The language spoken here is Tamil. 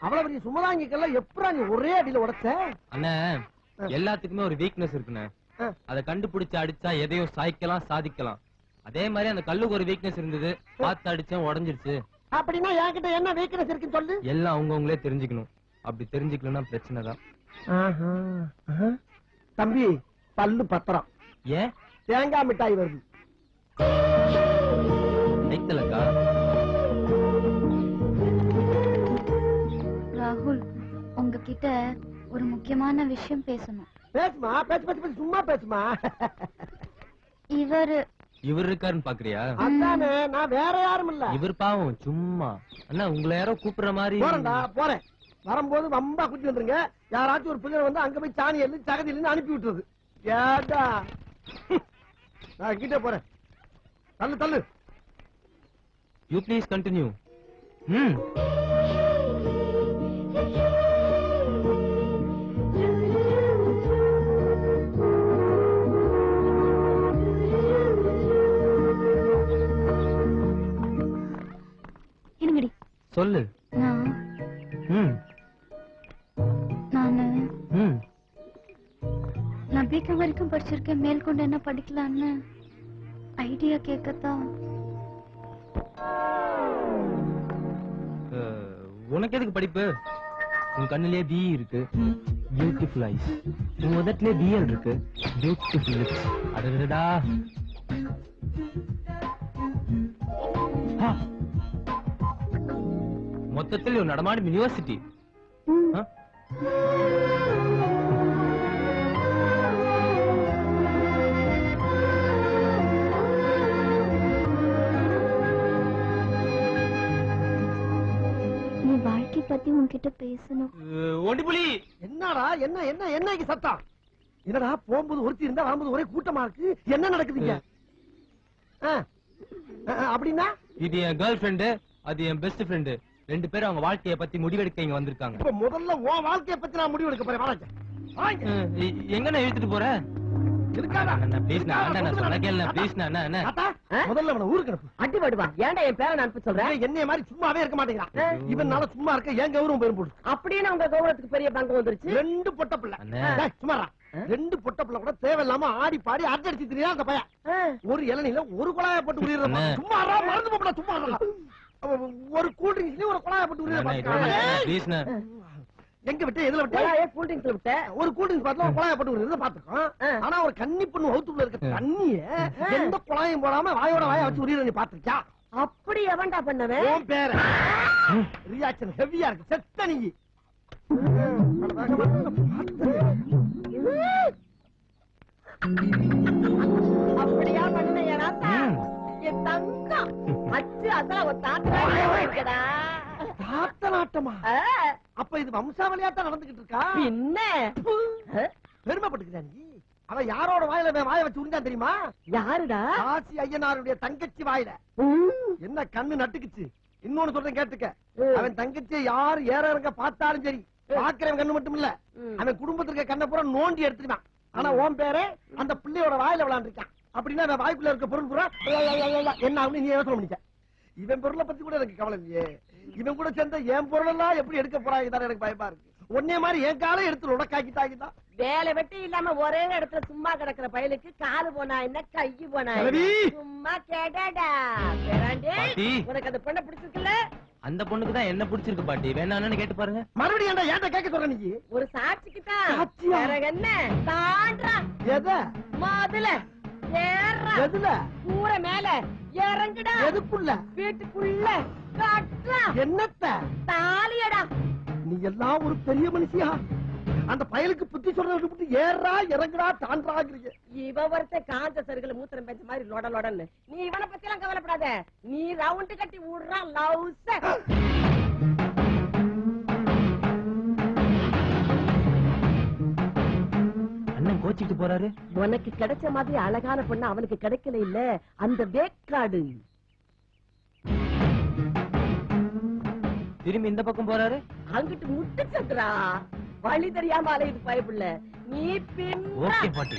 அவ்வளவு பெரிய சுமதாங்கிக்கல்ல எப்படா நீ ஒரே அடியில உடைச்ச? அண்ணே, எல்லாத்துக்குமே ஒரு வீக்னஸ் இருக்குண்ணே. அதை கண்டுபிடிச்சு அடிச்சா எதையும் சாய்க்கலாம், சாதிக்கலாம். அதே மாதிரி அந்த கல்லுக்கு ஒரு வீக்னஸ் இருந்தது, பார்த்து அடிச்சேன், உடஞ்சிருச்சு. அப்படின்னா என்கிட்ட என்ன வீக்னஸ் இருக்குன்னு சொல்லு. எல்லாம் அவங்கவுங்களே தெரிஞ்சுக்கணும். அப்படி தெரிஞ்சுக்கலன்னா பிரச்சனை தான். தம்பி, பல்லு பத்திரம். ஏன்? தேங்காய் மிட்டாய் வருது. நெய்த்தலக்கா. ராகுல், உங்ககிட்ட ஒரு முக்கியமான விஷயம் பேசணும். பேசுமா, பேசு பேசு பேசு, சும்மா பேசுமா. இவர் இருக்காருன்னு பாக்குறியா? அதானே, நான் வேற யாரும் இல்ல. இவர் பாவம் சும்மா. அண்ணா, உங்களை யாரோ கூப்பிடுற மாதிரி. போறேன்டா, போறேன். வரும்போது வம்பா குத்தி வந்துருங்க. யாராச்சும் ஒரு பிள்ளை வந்து அங்க போய் சாணி எள்ளு சகதி இல்லைன்னு அனுப்பி விட்டுறது. ஏடா, நான் கிட்ட போறேன். தள்ளு தள்ளு. You please continue. இருங்கடி. சொல்லு. நான் பிகாம் வரைக்கும் படிச்சிருக்கேன். மேற்கொண்டு என்ன படிக்கலான்னு ஐடியா கேட்கத்தான். உனக்கு எதுக்கு படிப்பு? உன் கண்ணிலே பி இருக்கு, பியூட்டிஃபுல் ஐஸ். உன் முதட்டிலே பிஎல் இருக்கு, பியூட்டிஃபுல் லிப்ஸ். அடடடா, மொத்தத்தில் ஒரு நடமாடும் யூனிவர்சிட்டி. நீ வாழ்க்கை பத்தி உன்கிட்ட பேசணும். ஒண்டிபுலி. என்னடா, என்ன என்ன என்ன சத்தம்? என்னடா, போகும்போது ஒருத்தி இருந்தா வரும்போது ஒரே கூட்டமா இருக்கு. என்ன நடக்குதுங்க? அப்படின்னா இது என் கேர்ள் ஃபிரெண்டு, அது என் பெஸ்ட் ஃபிரெண்டு. ரெண்டு பேரும் அவங்க வாழ்க்கைய பத்தி முடிவெடுக்க இங்க வந்திருக்காங்க. இப்ப முதல்ல உன் வாழ்க்கைய பத்தி நான் முடிவெடுக்க போறேன். வாங்க. எங்க நான் இழுத்துட்டு போற? இருக்காடா. ப்ளீஸ் நான் சொன்ன கேளு. ப்ளீஸ் நான் முதல்ல அவனை ஊருக்கு அனுப்பு. அடி படுவா. ஏன்டா என் பேரை அனுப்ப சொல்றேன்? என்னைய மாதிரி சும்மாவே இருக்க மாட்டேங்கிறான். இவனால சும்மா இருக்க என் கௌரவம் போயிரும் போடு. அப்படின்னு உங்க கௌரவத்துக்கு பெரிய பங்கு வந்துருச்சு. ரெண்டு பொட்ட பிள்ளை சும்மாரா. ரெண்டு பொட்ட பிள்ளை கூட தேவையில்லாம ஆடி பாடி அடிச்சு திரியா அந்த பையன். ஒரு இளநில ஒரு குழாய போட்டு உரியுற. சும்மாரா, மறந்து போடா. சும்மா ஒரு கூல் ட்ரிங்க்ஸ்லயும் ஒரு குழாய போட்டு உரியுற. எங்க விட்டு எதுல விட்டு? கூல் ட்ரிங்க்ஸ்ல விட்ட. ஒரு கூல் ட்ரிங்க்ஸ் பாட்டில ஒரு குழாய போட்டு உரியுறத பாத்துக்கோம். ஆனா ஒரு கன்னி பொண்ணு வவுத்துக்குள்ள இருக்க தண்ணிய எந்த குழாயும் போடாம வாயோட வாய வச்சு உரியுற நீ பாத்துக்கியா? அப்படி எவன்டா பண்ணவன்? உன் பேர ரியாக்ஷன் ஹெவியா இருக்கு. செத்த நீ. அப்படியா பண்ண ஏனாத்தா? என் தங்கம் அச்சு அசல ஒரு தாத்தா. தாத்தநாட்டமா? அப்ப இது வம்சாவளியாத்தான் நடந்துகிட்டு இருக்கா? என்ன பெருமைப்பட்டுக்கிறா நீ? அவன் யாரோட வாயில வாய வச்சு உறிஞ்சா தெரியுமா? யாருடா? காசி ஐயனாருடைய தங்கச்சி வாயில. என்ன கண்ணு நட்டுக்குச்சு. இன்னொன்னு சொல்றேன் கேட்டுக்க. அவன் தங்கச்சியை யாரு ஏற இறங்க பார்த்தாலும் சரி, பாக்குறவன் கண்ணு மட்டும் இல்ல, அவன் குடும்பத்திற்கு கண்ணை பூரா நோண்டி எடுத்துருவான். ஆனா உன் பேரு அந்த பிள்ளையோட வாயில விளையாண்டுருக்கான். அப்படின்னா அவன் வாய்க்குள்ள இருக்க பொருள் பூரா என்ன ஆகும் நீ யோசனை பண்ணிக்க. இவன் பொருளை பத்தி கூட எனக்கு கவலை இல்லையே. இவன் கூட சேர்ந்த என் பொருள் எல்லாம் எப்படி எடுக்க போறாங்க எனக்கு பயமா இருக்கு. ஒன்னே மாதிரி என் காலை எடுத்து உடக்காக்கிட்டாக்கிட்டான். வேலை வெட்டி இல்லாம ஒரே இடத்துல சும்மா கிடக்குற பயலுக்கு காலு போனா என்ன கையு போனா சும்மா கேட்டாடா. உனக்கு அந்த பொண்ணை பிடிச்சிருக்குல்ல? அந்த பொண்ணுக்கு தான் என்ன பிடிச்சிருக்கு பாட்டி. வேணான்னு கேட்டு பாருங்க. மறுபடியும் ஏன்டா கேட்க சொல்ற நீ? ஒரு சாட்சிக்கு தான். என்ன தாண்டா? எத முதல்ல ஏறா. எதுல? கூரை மேல இறங்குடா. எதுக்குள்ள? வீட்டுக்குள்ள கட்டா. என்னத்த? தாலியடா. நீ எல்லாம் ஒரு பெரிய மனுஷியா? அந்த பயலுக்கு புத்தி சொல்றது விட்டு ஏறா இறங்குடா தாண்டாங்கிறீங்க. இவ ஒருத்த காஞ்ச சருகுல மூத்திரம் பேச்ச மாதிரி லொட லொடன்னு. நீ இவனை பத்தி எல்லாம் கவலைப்படாத. நீ ரவுண்டு கட்டி விடுறான் லவ்ஸ். அண்ணன் கோச்சிட்டு போறாரு. உனக்கு கிடைச்ச மாதிரி அழகான பொண்ணு அவனுக்கு கிடைக்கல இல்ல. அந்த வேக்காடு திரும்பி இந்த பக்கம் போறாரு. அங்கிட்டு முட்டு சத்துரா. வழி தெரியாம அலையுது பயப்புள்ள. நீ பின் ஓகே பாட்டி.